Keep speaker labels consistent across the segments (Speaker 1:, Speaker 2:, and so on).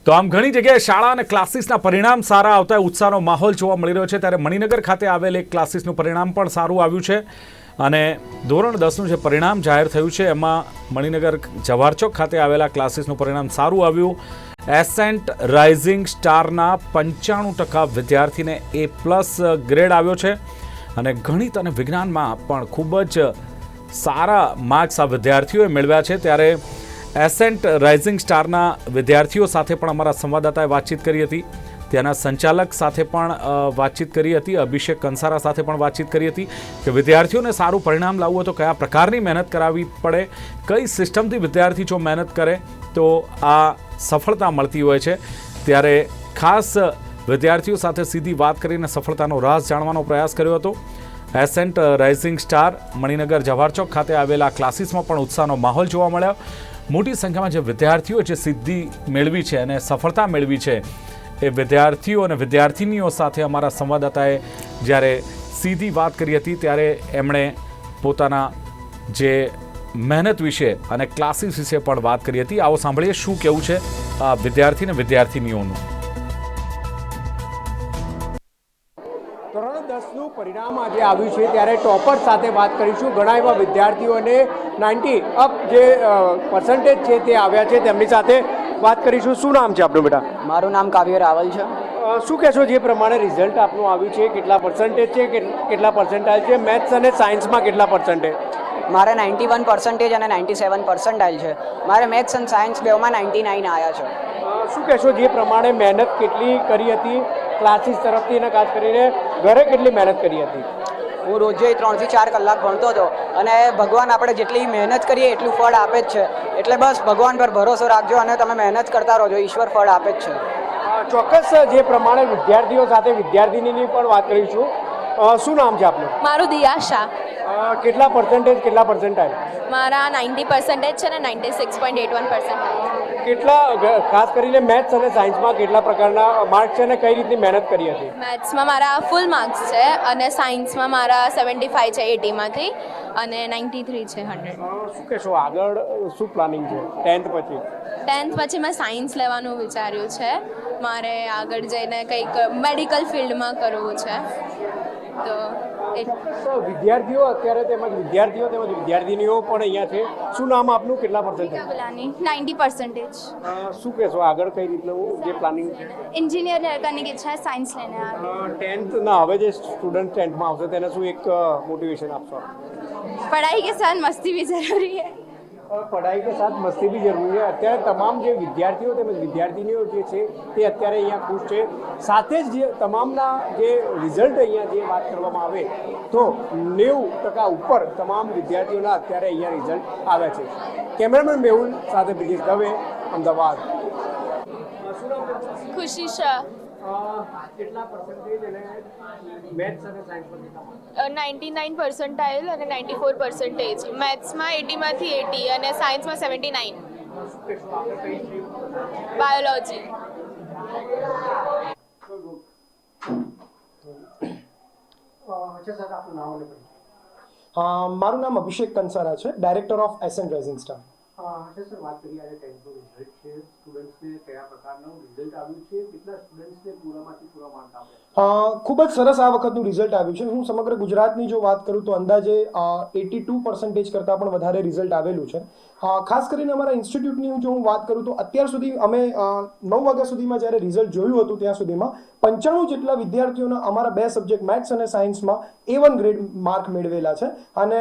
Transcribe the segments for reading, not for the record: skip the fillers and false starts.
Speaker 1: તો આમ ઘણી જગ્યાએ શાળા અને ક્લાસીસના પરિણામ સારા આવતા ઉત્સાહનો માહોલ જોવા મળી રહ્યો છે, ત્યારે મણિનગર ખાતે આવેલ એક ક્લાસીસનું પરિણામ પણ સારું આવ્યું છે અને ધોરણ 10નું જે પરિણામ જાહેર થયું છે એમાં મણિનગર જવાહરચોક ખાતે આવેલા ક્લાસીસનું પરિણામ સારું આવ્યું. એસેન્ટ રાઇઝિંગ સ્ટારના 95% વિદ્યાર્થીને A+ ગ્રેડ આવ્યો છે અને ગણિત અને વિજ્ઞાનમાં પણ ખૂબ જ સારા માર્ક્સ આ વિદ્યાર્થીઓએ મેળવ્યા છે. ત્યારે એસેન્ટ રાઇઝિંગ સ્ટારના વિદ્યાર્થીઓ સાથે પણ અમારા સંવાદદાતાએ વાતચીત કરી હતી. ત્યાંના સંચાલક સાથે પણ વાતચીત કરી હતી. અભિષેક કંસારા સાથે પણ વાતચીત કરી હતી કે વિદ્યાર્થીઓને સારું પરિણામ લાવવું હોય તો કયા પ્રકારની મહેનત કરાવવી પડે, કઈ સિસ્ટમથી વિદ્યાર્થી જો મહેનત કરે તો આ સફળતા મળતી હોય છે. ત્યારે ખાસ વિદ્યાર્થીઓ સાથે સીધી વાત કરીને સફળતાનો રાઝ જાણવાનો પ્રયાસ કર્યો હતો. એસેન્ટ રાઇઝિંગ સ્ટાર મણિનગર જવાહરચોક ખાતે આવેલા ક્લાસીસમાં પણ ઉત્સાહનો માહોલ જોવા મળ્યો. મોટી સંખ્યામાં જે વિદ્યાર્થીઓ જે સિદ્ધિ મેળવી છે અને સફળતા મેળવી છે એ વિદ્યાર્થીઓ અને વિદ્યાર્થિનીઓ સાથે અમારા સંવાદદાતાએ જ્યારે સીધી વાત કરી હતી ત્યારે એમણે પોતાના જે મહેનત વિશે અને ક્લાસીસ વિશે પણ વાત કરી હતી. આવો સાંભળીએ શું કહેવું છે આ વિદ્યાર્થી અને વિદ્યાર્થિનીઓનું.
Speaker 2: ધોરણ 10નું પરિણામ આજે આવ્યું છે ત્યારે ટોપર સાથે વાત કરીશું. ઘણા એવા વિદ્યાર્થીઓને 90 અપ જે પર્સન્ટેજ છે તે આવ્યા છે, તેમની સાથે વાત કરીશું. શું નામ છે આપનું બેટા?
Speaker 3: મારું નામ કાવ્ય રાવલ છે.
Speaker 2: શું કહેશો જે પ્રમાણે રિઝલ્ટ આપનું આવ્યું છે, કેટલા પર્સન્ટેજ છે, કેટલા પર્સન્ટાઇલ છે, મેથ્સ અને સાયન્સમાં કેટલા પર્સન્ટેજ?
Speaker 3: મારે 91% અને 97% છે. મારે મેથ્સ અને સાયન્સ બેવમાં 99 આવ્યા છે.
Speaker 2: શું કહેશો જે પ્રમાણે મહેનત કેટલી કરી હતી ક્લાસીસ તરફથી અને ખાસ કરીને ઘરે કેટલી મહેનત કરી હતી?
Speaker 3: હું રોજે 3 થી 4 કલાક ભણતો હતો અને ભગવાન આપણે જેટલી મહેનત કરીએ એટલું ફળ આપે જ છે. એટલે બસ ભગવાન પર ભરોસો રાખજો અને તમે મહેનત કરતા રહો, ઈશ્વર ફળ આપે જ છે.
Speaker 2: ચોક્કસ જે પ્રમાણે વિદ્યાર્થીઓ સાથે વિદ્યાર્થીનીની પણ વાત કરીશું. શું નામ છે આપનું?
Speaker 4: મારું દિયા શાહ.
Speaker 2: કેટલા પર્સન્ટેજ, કેટલા પર્સન્ટાઇલ?
Speaker 4: મારા 90% છે અને 96.81%.
Speaker 2: કેટલા ખાસ કરીને મેથ્સ અને સાયન્સમાં કેટલા પ્રકારના માર્ક્સ છે અને કઈ રીતની મહેનત કરી હતી?
Speaker 4: મેથ્સમાં મારા ફૂલ માર્ક્સ છે અને સાયન્સમાં મારા 75 છે 80માંથી અને 93 છે 100.
Speaker 2: શું કહેશો આગળ શું પ્લાનિંગ છે 10th પછી?
Speaker 4: 10th પછી મેં સાયન્સ લેવાનું વિચાર્યું છે. મારે આગળ જઈને કંઈક મેડિકલ ફિલ્ડમાં કરવું છે. તો
Speaker 2: વિદ્યાર્થીઓ અત્યારે તેમજ વિદ્યાર્થીનીઓ પણ અહીંયા છે. શું નામ આપનું, કેટલા પર્સન્ટેજ?
Speaker 4: 90%.
Speaker 2: શું કહેશો આગળ કઈ રીતનું જે પ્લાનિંગ છે?
Speaker 4: इंजीनियर करने की इच्छा है, साइंस लेना है आगे.
Speaker 2: 10th ના હવે જે સ્ટુડન્ટ 10thમાં આવશે તેને શું એક મોટિવેશન આપશો?
Speaker 4: पढ़ाई के साथ मस्ती भी ज़रूरी है.
Speaker 2: પઢાઈ કે સાથ મસ્તી બી જરૂરી છે. અત્યારે તમામ જે વિદ્યાર્થીઓ તેમજ વિદ્યાર્થીનીઓ જે છે તે અત્યારે અહીંયા ખુશ છે. સાથે જ જે તમામના જે રિઝલ્ટ અહીંયા જે વાત કરવામાં આવે તો 90% ઉપર તમામ વિદ્યાર્થીઓના અત્યારે અહીંયા રિઝલ્ટ આવ્યા છે. કેમેરામેન મેહુલ સાથે બ્રિજેશ દવે, અમદાવાદ.
Speaker 4: खुशी शाह.
Speaker 2: કેટલા પર્સન્ટેજ અને મેથ્સ અને સાયન્સમાં કેટલા?
Speaker 4: 99% અને 94%. મેથ્સમાં 80માંથી 80 અને સાયન્સમાં 79. બાયોલોજી.
Speaker 5: મારું નામ અભિષેક કંસારા છે, director of ascent rising star.
Speaker 2: Sir વાત કરીએ આજે 10thનું રિઝલ્ટ છે, સ્ટુડન્ટ્સને કયા પ્રકારનું રિઝલ્ટ આવ્યું છે, કેટલા સ્ટુડન્ટ્સને પૂરામાંથી પૂરા માર્ક આવ્યા?
Speaker 5: ખૂબ જ સરસ આ વખતનું રિઝલ્ટ આવ્યું છે. હું સમગ્ર ગુજરાતની જો વાત કરું તો અંદાજે 82% કરતાં પણ વધારે રિઝલ્ટ આવેલું છે. ખાસ કરીને અમારા ઇન્સ્ટિટ્યૂટની જો હું વાત કરું તો અત્યાર સુધી અમે 9 વાગ્યા સુધીમાં જ્યારે રિઝલ્ટ જોયું હતું ત્યાં સુધીમાં 95 જેટલા વિદ્યાર્થીઓના અમારા 2 સબ્જેક્ટ મેથ્સ અને સાયન્સમાં A1 ગ્રેડ માર્ક મેળવેલા છે અને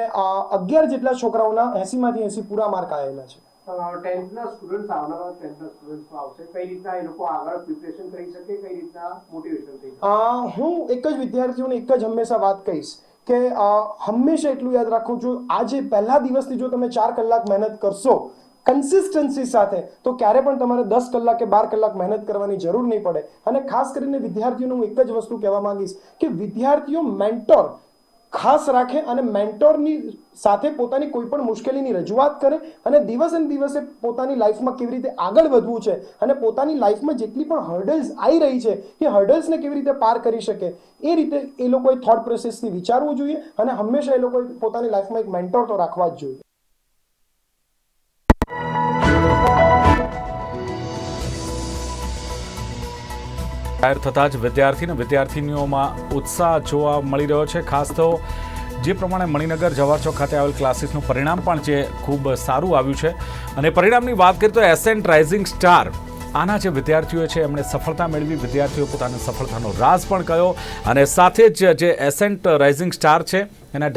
Speaker 5: 11 જેટલા છોકરાઓના 80માંથી 80 પૂરા માર્ક આવેલા છે.
Speaker 2: 10thના સ્ટુડન્ટ્સ આવનારા 10thના સ્ટુડન્ટ્સમાં આવશે, કઈ રીતના એ લોકો આગળ પ્રિપરેશન કરી શકે, કઈ રીતના મોટિવેશન થઈ શકે?
Speaker 5: હું એક જ વિદ્યાર્થીઓને એક જ હંમેશા વાત કહીશ કે હંમેશા એટલું યાદ રાખવું જો આજે પહેલા દિવસથી જો તમે 4 કલાક મહેનત કરશો કન્સિસ્ટન્સી સાથે તો ક્યારે પણ તમારે 10 કલાક કે 12 કલાક મહેનત કરવાની જરૂર નહીં પડે. અને ખાસ કરીને વિદ્યાર્થીઓને હું એક જ વસ્તુ કહેવા માંગીશ કે વિદ્યાર્થીઓ મેન્ટોર ખાસ રાખે અને મેન્ટોરની સાથે પોતાની કોઈ પણ મુશ્કેલીની રજૂઆત કરે અને દિવસે ને દિવસે પોતાની લાઈફમાં કેવી રીતે આગળ વધવું છે અને પોતાની લાઈફમાં જેટલી પણ હર્ડલ્સ આવી રહી છે એ હર્ડલ્સને કેવી રીતે પાર કરી શકે એ રીતે એ લોકોએ થોટ પ્રોસેસથી વિચારવું જોઈએ અને હંમેશા એ લોકોએ પોતાની લાઈફમાં એક મેન્ટોર તો રાખવા જ જોઈએ.
Speaker 1: જાહેર થતાં જ વિદ્યાર્થી અને વિદ્યાર્થીનીઓમાં ઉત્સાહ જોવા મળી રહ્યો છે. ખાસ તો જે પ્રમાણે મણિનગર જવાહર ચોક ખાતે આવેલ ક્લાસીસનું પરિણામ પણ જે ખૂબ સારું આવ્યું છે. અને પરિણામની વાત કરીએ તો એસેન્ટ રાઇઝિંગ સ્ટાર આના જે વિદ્યાર્થીઓ છે એમણે સફળતા મેળવી. વિદ્યાર્થીઓ પોતાની સફળતાનો રાઝ પણ કહ્યો અને સાથે જ જે એસેન્ટ રાઇઝિંગ સ્ટાર છે એના